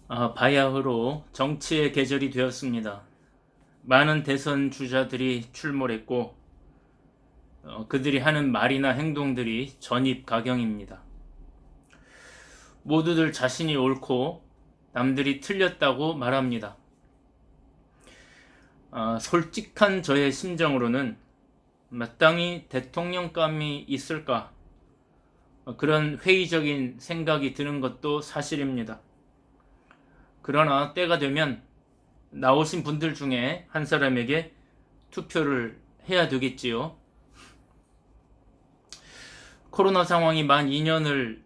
바야흐로 정치의 계절이 되었습니다. 많은 대선 주자들이 출몰했고 그들이 하는 말이나 행동들이 전입가경입니다. 모두들 자신이 옳고 남들이 틀렸다고 말합니다. 솔직한 저의 심정으로는 마땅히 대통령감이 있을까? 그런 회의적인 생각이 드는 것도 사실입니다. 그러나 때가 되면 나오신 분들 중에 한 사람에게 투표를 해야 되겠지요. 코로나 상황이 만 2년을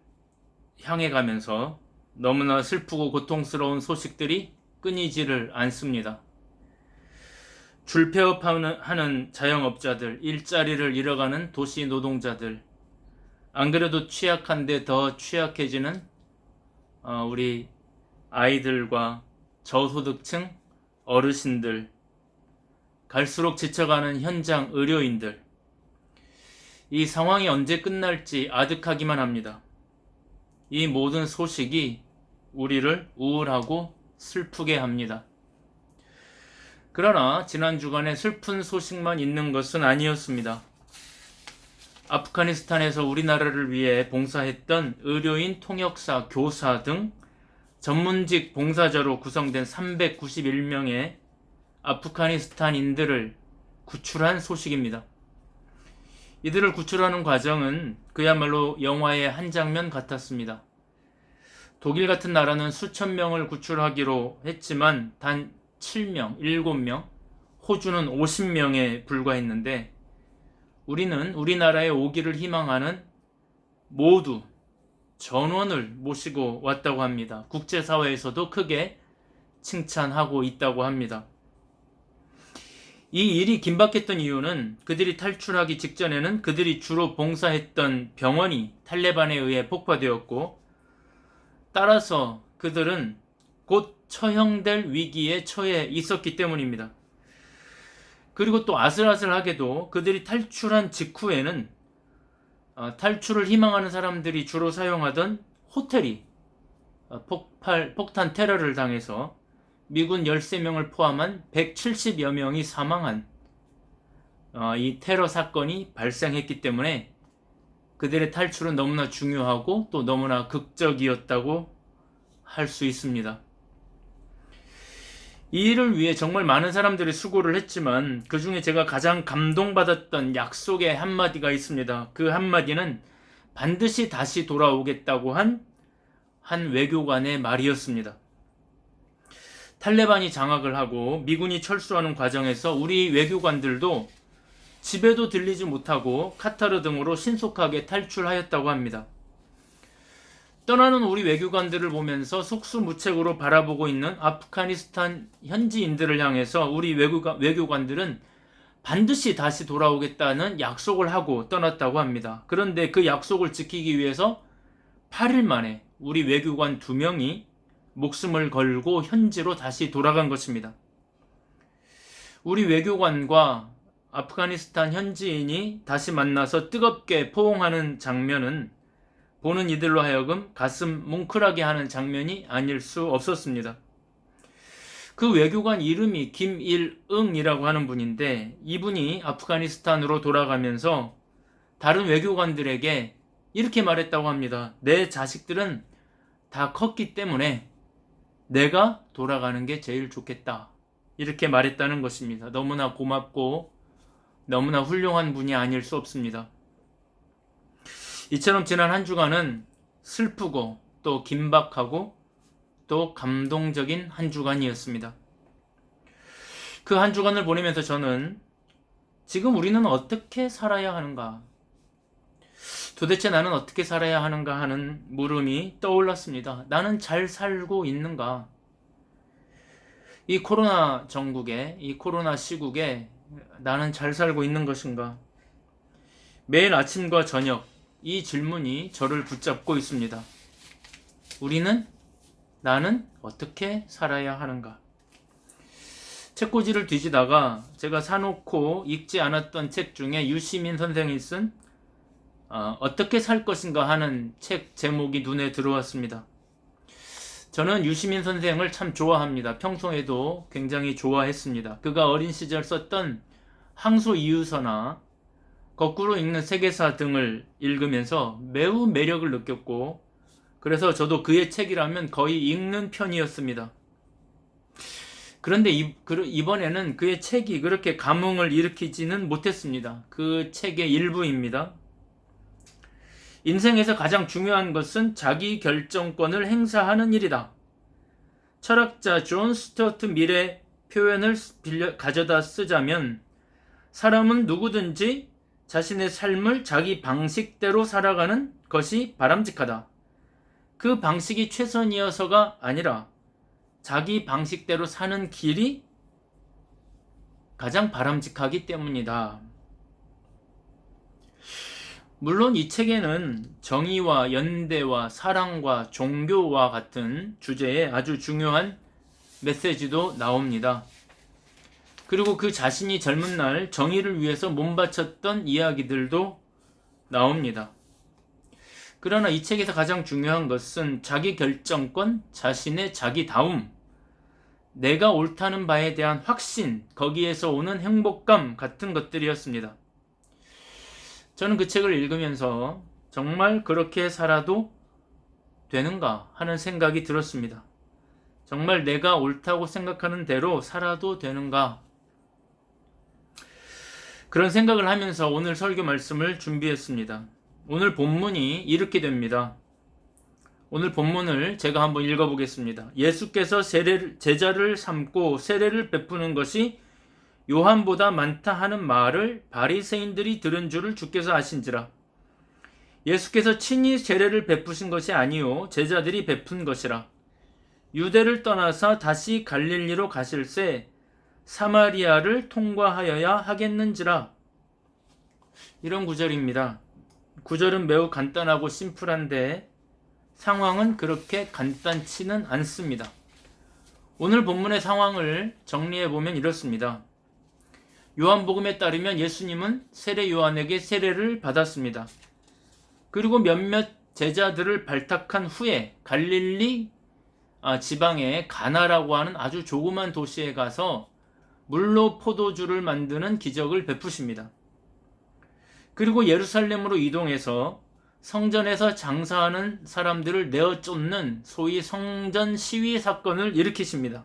향해 가면서 너무나 슬프고 고통스러운 소식들이 끊이지를 않습니다. 줄폐업하는 자영업자들, 일자리를 잃어가는 도시 노동자들, 안 그래도 취약한데 더 취약해지는 우리 아이들과 저소득층, 어르신들, 갈수록 지쳐가는 현장 의료인들, 이 상황이 언제 끝날지 아득하기만 합니다. 이 모든 소식이 우리를 우울하고 슬프게 합니다. 그러나 지난 주간에 슬픈 소식만 있는 것은 아니었습니다. 아프가니스탄에서 우리나라를 위해 봉사했던 의료인, 통역사, 교사 등 전문직 봉사자로 구성된 391명의 아프가니스탄인들을 구출한 소식입니다. 이들을 구출하는 과정은 그야말로 영화의 한 장면 같았습니다. 독일 같은 나라는 수천 명을 구출하기로 했지만 단 7명, 7명, 호주는 50명에 불과했는데 우리는 우리나라에 오기를 희망하는 모두 전원을 모시고 왔다고 합니다. 국제사회에서도 크게 칭찬하고 있다고 합니다. 이 일이 긴박했던 이유는 그들이 탈출하기 직전에는 그들이 주로 봉사했던 병원이 탈레반에 의해 폭파되었고, 따라서 그들은 곧 처형될 위기에 처해 있었기 때문입니다. 그리고 또 아슬아슬하게도 그들이 탈출한 직후에는 탈출을 희망하는 사람들이 주로 사용하던 호텔이 폭탄 테러를 당해서 미군 13명을 포함한 170여 명이 사망한 이 테러 사건이 발생했기 때문에 그들의 탈출은 너무나 중요하고 또 너무나 극적이었다고 할 수 있습니다. 이 일을 위해 정말 많은 사람들이 수고를 했지만 그 중에 제가 가장 감동받았던 약속의 한마디가 있습니다. 그 한마디는 반드시 다시 돌아오겠다고 한 외교관의 말이었습니다. 탈레반이 장악을 하고 미군이 철수하는 과정에서 우리 외교관들도 집에도 들리지 못하고 카타르 등으로 신속하게 탈출하였다고 합니다. 떠나는 우리 외교관들을 보면서 속수무책으로 바라보고 있는 아프가니스탄 현지인들을 향해서 우리 외교관들은 반드시 다시 돌아오겠다는 약속을 하고 떠났다고 합니다. 그런데 그 약속을 지키기 위해서 8일 만에 우리 외교관 2명이 목숨을 걸고 현지로 다시 돌아간 것입니다. 우리 외교관과 아프가니스탄 현지인이 다시 만나서 뜨겁게 포옹하는 장면은 보는 이들로 하여금 가슴 뭉클하게 하는 장면이 아닐 수 없었습니다. 그 외교관 이름이 김일응이라고 하는 분인데 이분이 아프가니스탄으로 돌아가면서 다른 외교관들에게 이렇게 말했다고 합니다. 내 자식들은 다 컸기 때문에 내가 돌아가는 게 제일 좋겠다. 이렇게 말했다는 것입니다. 너무나 고맙고 너무나 훌륭한 분이 아닐 수 없습니다. 이처럼 지난 한 주간은 슬프고 또 긴박하고 또 감동적인 한 주간이었습니다. 그 한 주간을 보내면서 저는 지금 우리는 어떻게 살아야 하는가? 도대체 나는 어떻게 살아야 하는가 하는 물음이 떠올랐습니다. 나는 잘 살고 있는가? 이 코로나 정국에, 이 코로나 시국에 나는 잘 살고 있는 것인가? 매일 아침과 저녁 이 질문이 저를 붙잡고 있습니다. 나는 어떻게 살아야 하는가? 책꽂이를 뒤지다가 제가 사놓고 읽지 않았던 책 중에 유시민 선생이 쓴 어떻게 살 것인가 하는 책 제목이 눈에 들어왔습니다. 저는 유시민 선생을 참 좋아합니다. 평소에도 굉장히 좋아했습니다. 그가 어린 시절 썼던 항소이유서나 거꾸로 읽는 세계사 등을 읽으면서 매우 매력을 느꼈고, 그래서 저도 그의 책이라면 거의 읽는 편이었습니다. 그런데 이번에는 그의 책이 그렇게 감흥을 일으키지는 못했습니다. 그 책의 일부입니다. 인생에서 가장 중요한 것은 자기 결정권을 행사하는 일이다. 철학자 존 스튜어트 밀의 표현을 가져다 쓰자면, 사람은 누구든지 자신의 삶을 자기 방식대로 살아가는 것이 바람직하다. 그 방식이 최선이어서가 아니라 자기 방식대로 사는 길이 가장 바람직하기 때문이다. 물론 이 책에는 정의와 연대와 사랑과 종교와 같은 주제에 아주 중요한 메시지도 나옵니다. 그리고 그 자신이 젊은 날 정의를 위해서 몸바쳤던 이야기들도 나옵니다. 그러나 이 책에서 가장 중요한 것은 자기 결정권, 자신의 자기다움, 내가 옳다는 바에 대한 확신, 거기에서 오는 행복감 같은 것들이었습니다. 저는 그 책을 읽으면서 정말 그렇게 살아도 되는가 하는 생각이 들었습니다. 정말 내가 옳다고 생각하는 대로 살아도 되는가? 그런 생각을 하면서 오늘 설교 말씀을 준비했습니다. 오늘 본문이 이렇게 됩니다. 오늘 본문을 제가 한번 읽어보겠습니다. 예수께서 제자를 삼고 세례를 베푸는 것이 요한보다 많다 하는 말을 바리새인들이 들은 줄을 주께서 아신지라. 예수께서 친히 세례를 베푸신 것이 아니요 제자들이 베푼 것이라. 유대를 떠나서 다시 갈릴리로 가실새 사마리아를 통과하여야 하겠는지라. 이런 구절입니다. 구절은 매우 간단하고 심플한데 상황은 그렇게 간단치는 않습니다. 오늘 본문의 상황을 정리해보면 이렇습니다. 요한복음에 따르면 예수님은 세례 요한에게 세례를 받았습니다. 그리고 몇몇 제자들을 발탁한 후에 갈릴리 지방의 가나라고 하는 아주 조그만 도시에 가서 물로 포도주를 만드는 기적을 베푸십니다. 그리고 예루살렘으로 이동해서 성전에서 장사하는 사람들을 내어 쫓는 소위 성전 시위 사건을 일으키십니다.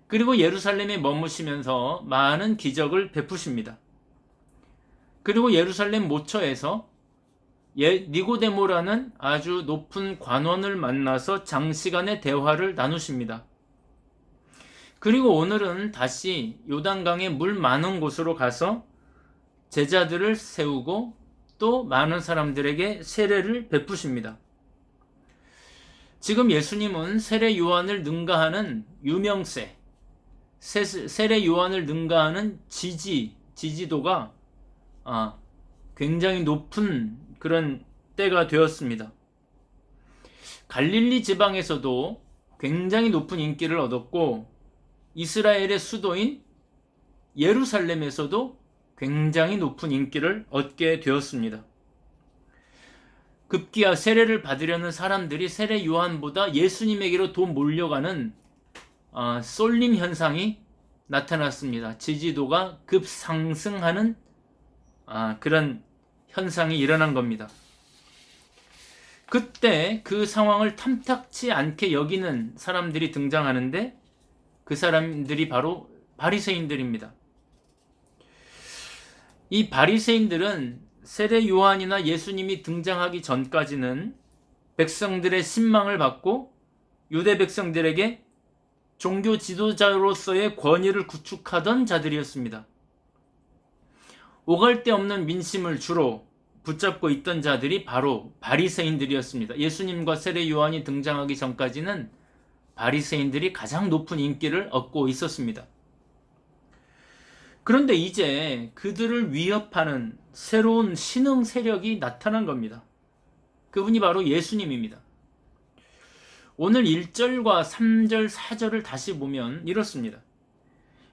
그리고 예루살렘에 머무시면서 많은 기적을 베푸십니다. 그리고 예루살렘 모처에서 니고데모라는 아주 높은 관원을 만나서 장시간의 대화를 나누십니다. 그리고 오늘은 다시 요단강에 물 많은 곳으로 가서 제자들을 세우고 또 많은 사람들에게 세례를 베푸십니다. 지금 예수님은 세례 요한을 능가하는 유명세, 세례 요한을 능가하는 지지도가 굉장히 높은 그런 때가 되었습니다. 갈릴리 지방에서도 굉장히 높은 인기를 얻었고 이스라엘의 수도인 예루살렘에서도 굉장히 높은 인기를 얻게 되었습니다. 급기야 세례를 받으려는 사람들이 세례 요한보다 예수님에게로 더 몰려가는 쏠림 현상이 나타났습니다. 지지도가 급상승하는 그런 현상이 일어난 겁니다. 그때 그 상황을 탐탁치 않게 여기는 사람들이 등장하는데 그 사람들이 바로 바리새인들입니다. 이 바리새인들은 세례 요한이나 예수님이 등장하기 전까지는 백성들의 신망을 받고 유대 백성들에게 종교 지도자로서의 권위를 구축하던 자들이었습니다. 오갈 데 없는 민심을 주로 붙잡고 있던 자들이 바로 바리새인들이었습니다. 예수님과 세례 요한이 등장하기 전까지는 바리새인들이 가장 높은 인기를 얻고 있었습니다. 그런데 이제 그들을 위협하는 새로운 신흥 세력이 나타난 겁니다. 그분이 바로 예수님입니다. 오늘 1절과 3절, 4절을 다시 보면 이렇습니다.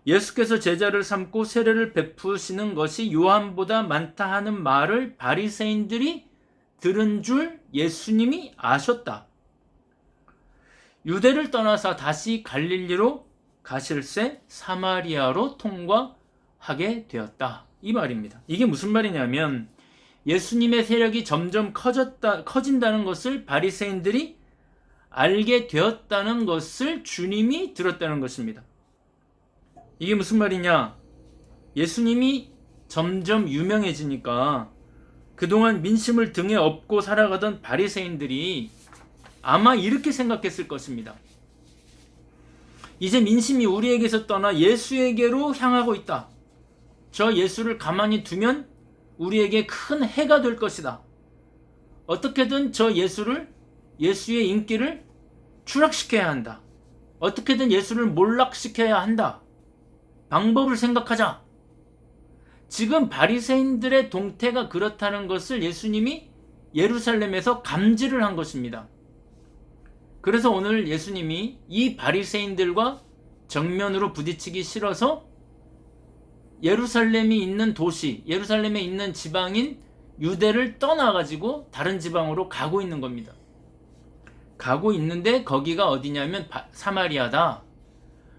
예수께서 제자를 삼고 세례를 베푸시는 것이 요한보다 많다 하는 말을 바리새인들이 들은 줄 예수님이 아셨다. 유대를 떠나서 다시 갈릴리로 가실새 사마리아로 통과하게 되었다. 이 말입니다. 이게 무슨 말이냐면 예수님의 세력이 점점 커진다는 것을 바리새인들이 알게 되었다는 것을 주님이 들었다는 것입니다. 이게 무슨 말이냐? 예수님이 점점 유명해지니까 그동안 민심을 등에 업고 살아가던 바리새인들이 아마 이렇게 생각했을 것입니다. 이제 민심이 우리에게서 떠나 예수에게로 향하고 있다. 저 예수를 가만히 두면 우리에게 큰 해가 될 것이다. 어떻게든 저 예수의 인기를 추락시켜야 한다. 어떻게든 예수를 몰락시켜야 한다. 방법을 생각하자. 지금 바리새인들의 동태가 그렇다는 것을 예수님이 예루살렘에서 감지를 한 것입니다. 그래서 오늘 예수님이 이 바리새인들과 정면으로 부딪히기 싫어서 예루살렘이 있는 도시, 예루살렘에 있는 지방인 유대를 떠나가지고 다른 지방으로 가고 있는 겁니다. 가고 있는데 거기가 어디냐면 사마리아다.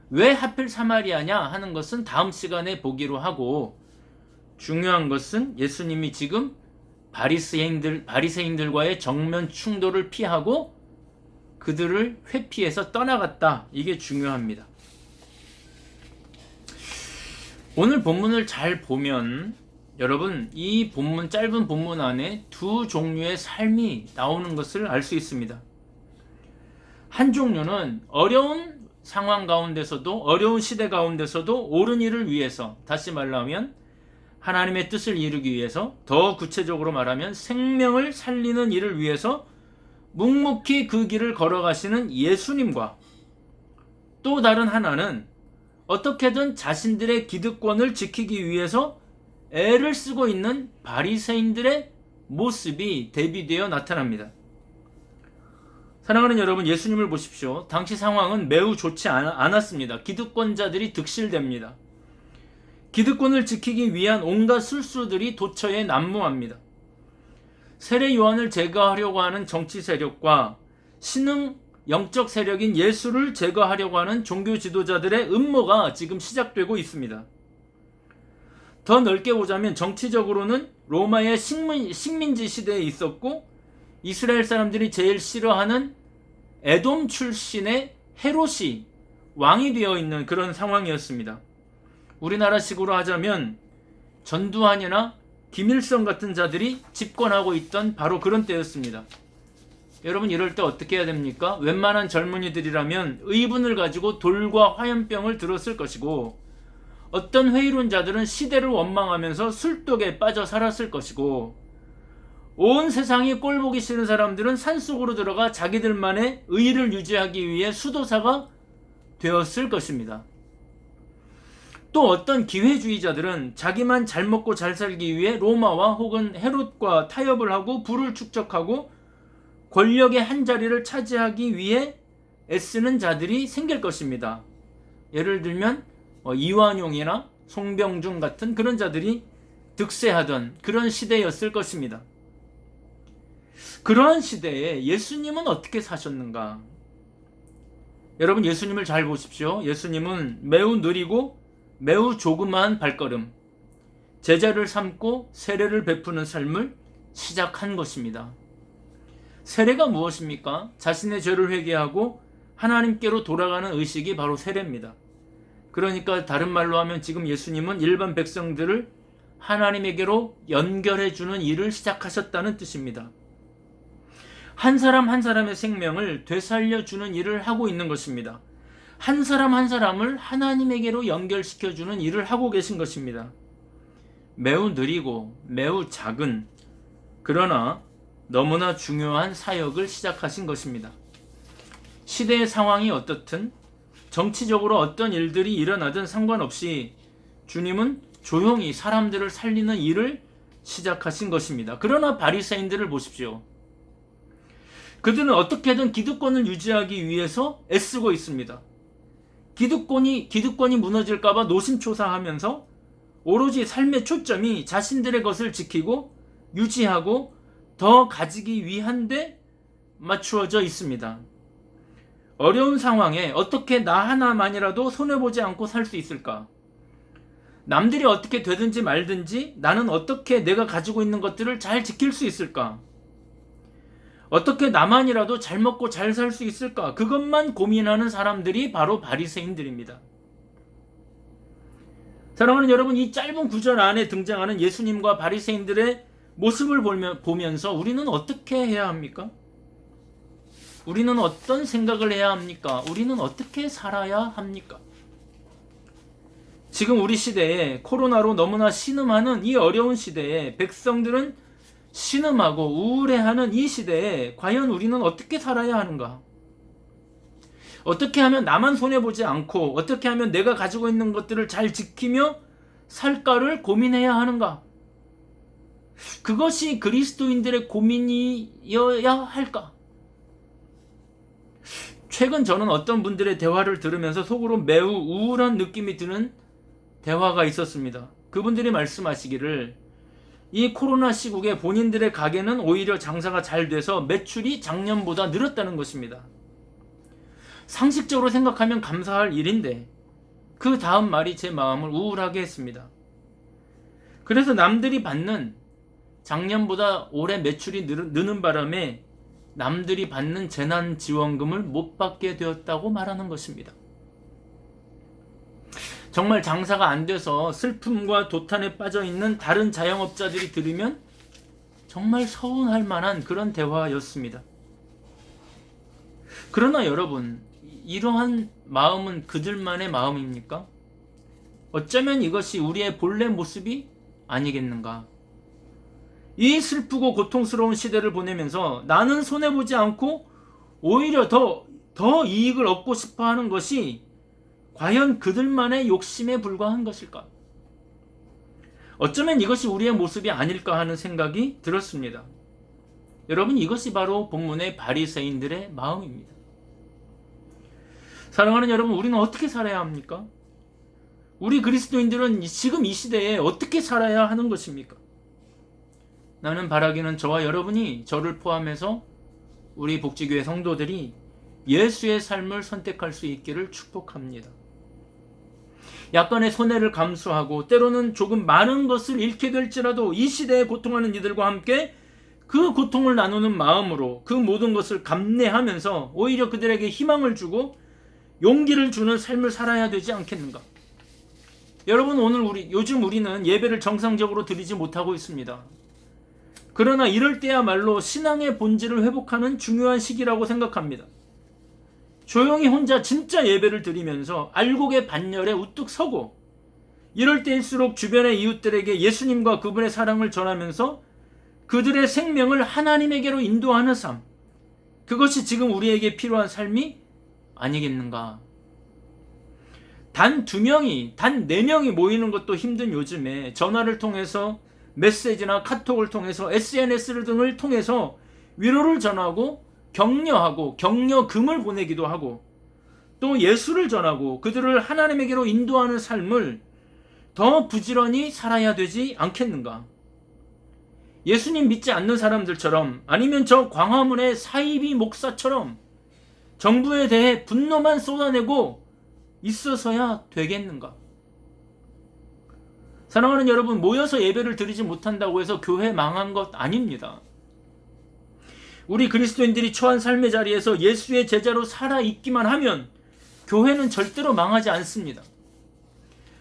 왜 하필 사마리아냐 하는 것은 다음 시간에 보기로 하고, 중요한 것은 예수님이 지금 바리새인들과의 정면 충돌을 피하고 그들을 회피해서 떠나갔다. 이게 중요합니다. 오늘 본문을 잘 보면 여러분, 이 본문, 짧은 본문 안에 두 종류의 삶이 나오는 것을 알 수 있습니다. 한 종류는 어려운 상황 가운데서도, 어려운 시대 가운데서도 옳은 일을 위해서, 다시 말하면 하나님의 뜻을 이루기 위해서, 더 구체적으로 말하면 생명을 살리는 일을 위해서 묵묵히 그 길을 걸어가시는 예수님과, 또 다른 하나는 어떻게든 자신들의 기득권을 지키기 위해서 애를 쓰고 있는 바리새인들의 모습이 대비되어 나타납니다. 사랑하는 여러분, 예수님을 보십시오. 당시 상황은 매우 좋지 않았습니다. 기득권자들이 득실됩니다. 기득권을 지키기 위한 온갖 술수들이 도처에 난무합니다. 세례 요한을 제거하려고 하는 정치 세력과 신흥 영적 세력인 예수를 제거하려고 하는 종교 지도자들의 음모가 지금 시작되고 있습니다. 더 넓게 보자면 정치적으로는 로마의 식민지 시대에 있었고, 이스라엘 사람들이 제일 싫어하는 에돔 출신의 헤롯이 왕이 되어 있는 그런 상황이었습니다. 우리나라식으로 하자면 전두환이나 김일성 같은 자들이 집권하고 있던 바로 그런 때였습니다. 여러분, 이럴 때 어떻게 해야 됩니까? 웬만한 젊은이들이라면 의분을 가지고 돌과 화염병을 들었을 것이고, 어떤 회의론자들은 시대를 원망하면서 술독에 빠져 살았을 것이고, 온 세상이 꼴보기 싫은 사람들은 산속으로 들어가 자기들만의 의의를 유지하기 위해 수도사가 되었을 것입니다. 또 어떤 기회주의자들은 자기만 잘 먹고 잘 살기 위해 로마와 혹은 헤롯과 타협을 하고 부를 축적하고 권력의 한 자리를 차지하기 위해 애쓰는 자들이 생길 것입니다. 예를 들면 이완용이나 송병준 같은 그런 자들이 득세하던 그런 시대였을 것입니다. 그러한 시대에 예수님은 어떻게 사셨는가? 여러분, 예수님을 잘 보십시오. 예수님은 매우 느리고 매우 조그마한 발걸음, 제자를 삼고 세례를 베푸는 삶을 시작한 것입니다. 세례가 무엇입니까? 자신의 죄를 회개하고 하나님께로 돌아가는 의식이 바로 세례입니다. 그러니까 다른 말로 하면 지금 예수님은 일반 백성들을 하나님에게로 연결해주는 일을 시작하셨다는 뜻입니다. 한 사람 한 사람의 생명을 되살려주는 일을 하고 있는 것입니다. 한 사람 한 사람을 하나님에게로 연결시켜주는 일을 하고 계신 것입니다. 매우 느리고 매우 작은, 그러나 너무나 중요한 사역을 시작하신 것입니다. 시대의 상황이 어떻든, 정치적으로 어떤 일들이 일어나든 상관없이 주님은 조용히 사람들을 살리는 일을 시작하신 것입니다. 그러나 바리새인들을 보십시오. 그들은 어떻게든 기득권을 유지하기 위해서 애쓰고 있습니다. 기득권이 무너질까봐 노심초사하면서 오로지 삶의 초점이 자신들의 것을 지키고 유지하고 더 가지기 위한 데 맞추어져 있습니다. 어려운 상황에 어떻게 나 하나만이라도 손해보지 않고 살 수 있을까? 남들이 어떻게 되든지 말든지 나는 어떻게 내가 가지고 있는 것들을 잘 지킬 수 있을까? 어떻게 나만이라도 잘 먹고 잘 살 수 있을까? 그것만 고민하는 사람들이 바로 바리새인들입니다. 사랑하는 여러분, 이 짧은 구절 안에 등장하는 예수님과 바리새인들의 모습을 보면서 우리는 어떻게 해야 합니까? 우리는 어떤 생각을 해야 합니까? 우리는 어떻게 살아야 합니까? 지금 우리 시대에 코로나로 너무나 신음하는 이 어려운 시대에 백성들은 신음하고 우울해하는 이 시대에 과연 우리는 어떻게 살아야 하는가? 어떻게 하면 나만 손해보지 않고 어떻게 하면 내가 가지고 있는 것들을 잘 지키며 살까를 고민해야 하는가? 그것이 그리스도인들의 고민이어야 할까? 최근 저는 어떤 분들의 대화를 들으면서 속으로 매우 우울한 느낌이 드는 대화가 있었습니다. 그분들이 말씀하시기를 이 코로나 시국에 본인들의 가게는 오히려 장사가 잘 돼서 매출이 작년보다 늘었다는 것입니다. 상식적으로 생각하면 감사할 일인데 그 다음 말이 제 마음을 우울하게 했습니다. 그래서 남들이 받는 작년보다 올해 매출이 느는 바람에 남들이 받는 재난지원금을 못 받게 되었다고 말하는 것입니다. 정말 장사가 안 돼서 슬픔과 도탄에 빠져있는 다른 자영업자들이 들으면 정말 서운할 만한 그런 대화였습니다. 그러나 여러분, 이러한 마음은 그들만의 마음입니까? 어쩌면 이것이 우리의 본래 모습이 아니겠는가? 이 슬프고 고통스러운 시대를 보내면서 나는 손해보지 않고 오히려 더 이익을 얻고 싶어 하는 것이 과연 그들만의 욕심에 불과한 것일까? 어쩌면 이것이 우리의 모습이 아닐까 하는 생각이 들었습니다. 여러분, 이것이 바로 본문의 바리새인들의 마음입니다. 사랑하는 여러분, 우리는 어떻게 살아야 합니까? 우리 그리스도인들은 지금 이 시대에 어떻게 살아야 하는 것입니까? 나는 바라기는 저와 여러분이, 저를 포함해서 우리 복지교회 성도들이 예수의 삶을 선택할 수 있기를 축복합니다. 약간의 손해를 감수하고 때로는 조금 많은 것을 잃게 될지라도 이 시대에 고통하는 이들과 함께 그 고통을 나누는 마음으로 그 모든 것을 감내하면서 오히려 그들에게 희망을 주고 용기를 주는 삶을 살아야 되지 않겠는가? 여러분, 요즘 우리는 예배를 정상적으로 드리지 못하고 있습니다. 그러나 이럴 때야말로 신앙의 본질을 회복하는 중요한 시기라고 생각합니다. 조용히 혼자 진짜 예배를 드리면서 알곡의 반열에 우뚝 서고, 이럴 때일수록 주변의 이웃들에게 예수님과 그분의 사랑을 전하면서 그들의 생명을 하나님에게로 인도하는 삶, 그것이 지금 우리에게 필요한 삶이 아니겠는가? 단 2명이, 단 4명이 모이는 것도 힘든 요즘에 전화를 통해서, 메시지나 카톡을 통해서, SNS 등을 통해서 위로를 전하고 격려하고 격려금을 보내기도 하고 또 예수를 전하고 그들을 하나님에게로 인도하는 삶을 더 부지런히 살아야 되지 않겠는가? 예수님 믿지 않는 사람들처럼, 아니면 저 광화문의 사이비 목사처럼 정부에 대해 분노만 쏟아내고 있어서야 되겠는가? 사랑하는 여러분, 모여서 예배를 드리지 못한다고 해서 교회 망한 것 아닙니다. 우리 그리스도인들이 처한 삶의 자리에서 예수의 제자로 살아있기만 하면 교회는 절대로 망하지 않습니다.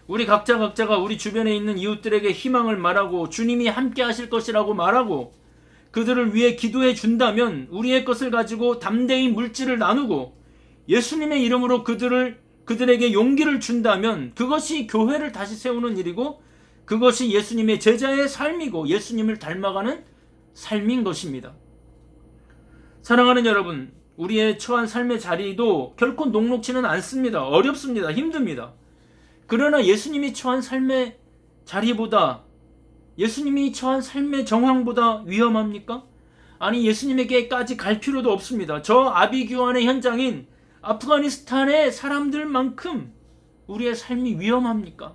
우리 각자가 우리 주변에 있는 이웃들에게 희망을 말하고 주님이 함께 하실 것이라고 말하고 그들을 위해 기도해 준다면, 우리의 것을 가지고 담대히 물질을 나누고 예수님의 이름으로 그들에게 용기를 준다면 그것이 교회를 다시 세우는 일이고 그것이 예수님의 제자의 삶이고 예수님을 닮아가는 삶인 것입니다. 사랑하는 여러분, 우리의 처한 삶의 자리도 결코 녹록지는 않습니다. 어렵습니다. 힘듭니다. 그러나 예수님이 처한 삶의 자리보다, 예수님이 처한 삶의 정황보다 위험합니까? 아니, 예수님에게까지 갈 필요도 없습니다. 저 아비규환의 현장인 아프가니스탄의 사람들만큼 우리의 삶이 위험합니까?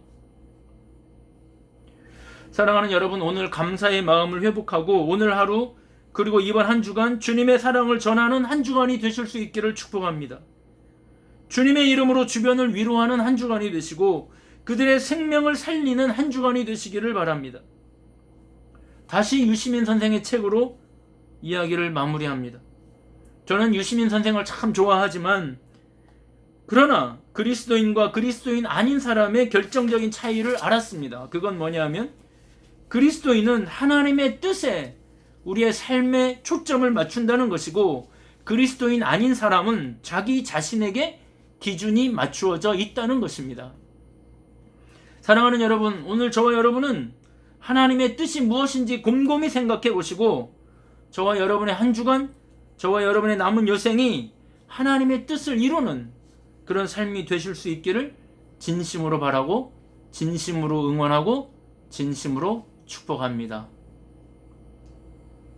사랑하는 여러분, 오늘 감사의 마음을 회복하고 오늘 하루 그리고 이번 한 주간 주님의 사랑을 전하는 한 주간이 되실 수 있기를 축복합니다. 주님의 이름으로 주변을 위로하는 한 주간이 되시고 그들의 생명을 살리는 한 주간이 되시기를 바랍니다. 다시 유시민 선생의 책으로 이야기를 마무리합니다. 저는 유시민 선생을 참 좋아하지만 그러나 그리스도인과 그리스도인 아닌 사람의 결정적인 차이를 알았습니다. 그건 뭐냐면 그리스도인은 하나님의 뜻에 우리의 삶에 초점을 맞춘다는 것이고 그리스도인 아닌 사람은 자기 자신에게 기준이 맞추어져 있다는 것입니다. 사랑하는 여러분, 오늘 저와 여러분은 하나님의 뜻이 무엇인지 곰곰이 생각해 보시고 저와 여러분의 한 주간, 저와 여러분의 남은 여생이 하나님의 뜻을 이루는 그런 삶이 되실 수 있기를 진심으로 바라고 진심으로 응원하고 진심으로 축복합니다.